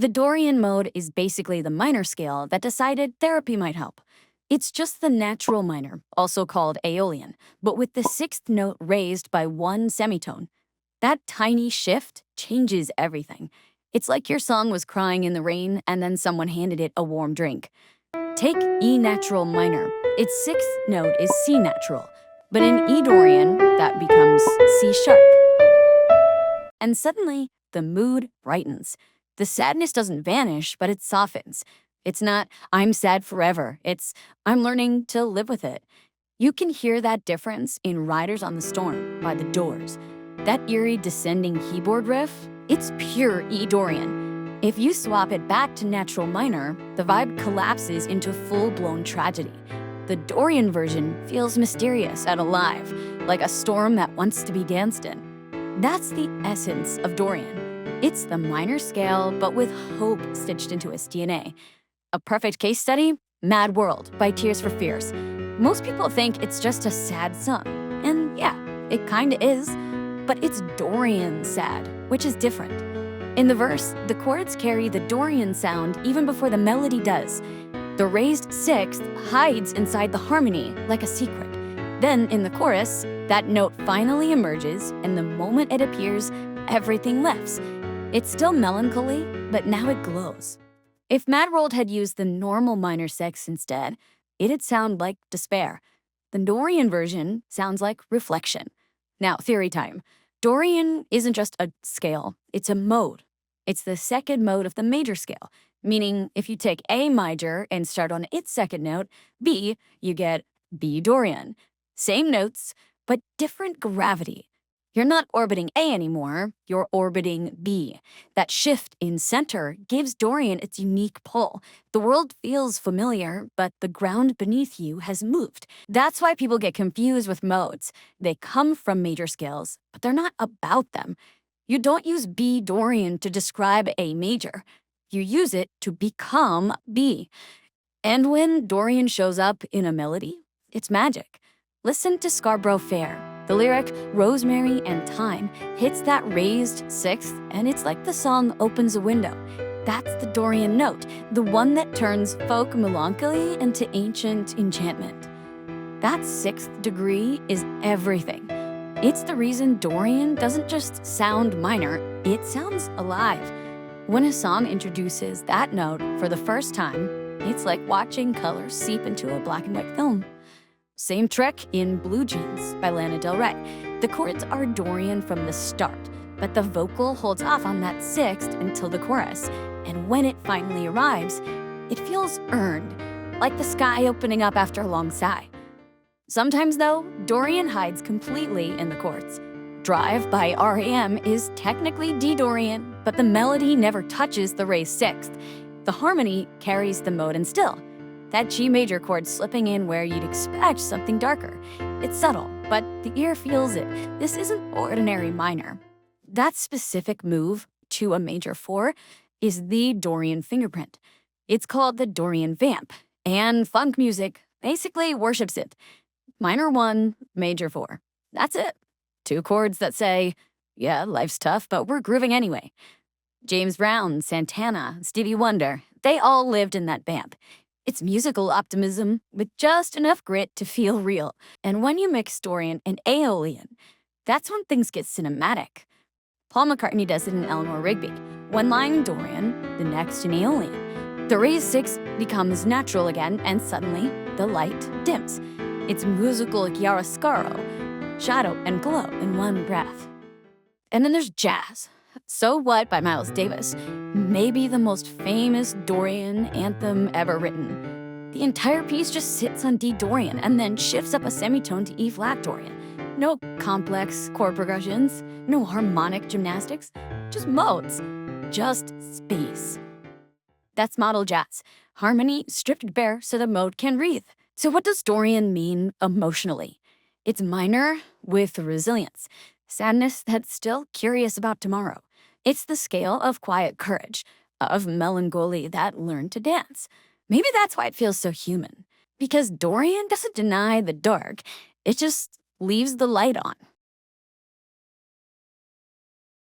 The Dorian mode is basically the minor scale that decided therapy might help. It's just the natural minor, also called Aeolian, but with the sixth note raised by one semitone. That tiny shift changes everything. It's like your song was crying in the rain and then someone handed it a warm drink. Take E natural minor. Its sixth note is C natural, but in E Dorian, that becomes C sharp. And suddenly, the mood brightens. The sadness doesn't vanish, but it softens. It's not, I'm sad forever. It's, I'm learning to live with it. You can hear that difference in Riders on the Storm by The Doors. That eerie descending keyboard riff, it's pure E Dorian. If you swap it back to natural minor, the vibe collapses into full-blown tragedy. The Dorian version feels mysterious and alive, like a storm that wants to be danced in. That's the essence of Dorian. It's the minor scale, but with hope stitched into its DNA. A perfect case study? Mad World by Tears for Fears. Most people think it's just a sad song. And yeah, it kinda is. But it's Dorian sad, which is different. In the verse, the chords carry the Dorian sound even before the melody does. The raised sixth hides inside the harmony like a secret. Then, in the chorus, that note finally emerges, and the moment it appears, everything lifts. It's still melancholy, but now it glows. If Mad World had used the normal minor sixth instead, it'd sound like despair. The Dorian version sounds like reflection. Now, theory time. Dorian isn't just a scale, it's a mode. It's the second mode of the major scale, meaning if you take A major and start on its second note, B, you get B Dorian. Same notes, but different gravity. You're not orbiting A anymore, you're orbiting B. That shift in center gives Dorian its unique pull. The world feels familiar, but the ground beneath you has moved. That's why people get confused with modes. They come from major scales, but they're not about them. You don't use B Dorian to describe A major. You use it to become B. And when Dorian shows up in a melody, it's magic. Listen to Scarborough Fair. The lyric, Rosemary and Thyme, hits that raised sixth, and it's like the song opens a window. That's the Dorian note, the one that turns folk melancholy into ancient enchantment. That sixth degree is everything. It's the reason Dorian doesn't just sound minor, it sounds alive. When a song introduces that note for the first time, it's like watching colors seep into a black and white film. Same trick in Blue Jeans by Lana Del Rey. The chords are Dorian from the start, but the vocal holds off on that sixth until the chorus. And when it finally arrives, it feels earned, like the sky opening up after a long sigh. Sometimes, though, Dorian hides completely in the chords. Drive by R.E.M. is technically D Dorian, but the melody never touches the raised sixth. The harmony carries the mode and still. That G major chord slipping in where you'd expect something darker. It's subtle, but the ear feels it. This isn't ordinary minor. That specific move to a major 4 is the Dorian fingerprint. It's called the Dorian vamp, and funk music basically worships it. Minor 1, major 4. That's it. 2 chords that say, yeah, life's tough, but we're grooving anyway. James Brown, Santana, Stevie Wonder, they all lived in that vamp. It's musical optimism with just enough grit to feel real. And when you mix Dorian and Aeolian, that's when things get cinematic. Paul McCartney does it in Eleanor Rigby. One line Dorian, the next in Aeolian. The raised sixth becomes natural again, and suddenly the light dims. It's musical chiaroscuro, shadow and glow in one breath. And then there's jazz. So What by Miles Davis, maybe the most famous Dorian anthem ever written. The entire piece just sits on D Dorian and then shifts up a semitone to E flat Dorian. No complex chord progressions, no harmonic gymnastics, just modes, just space. That's modal jazz, harmony stripped bare so the mode can breathe. So what does Dorian mean emotionally? It's minor with resilience, sadness that's still curious about tomorrow. It's the scale of quiet courage, of melancholy that learned to dance. Maybe that's why it feels so human. Because Dorian doesn't deny the dark, it just leaves the light on.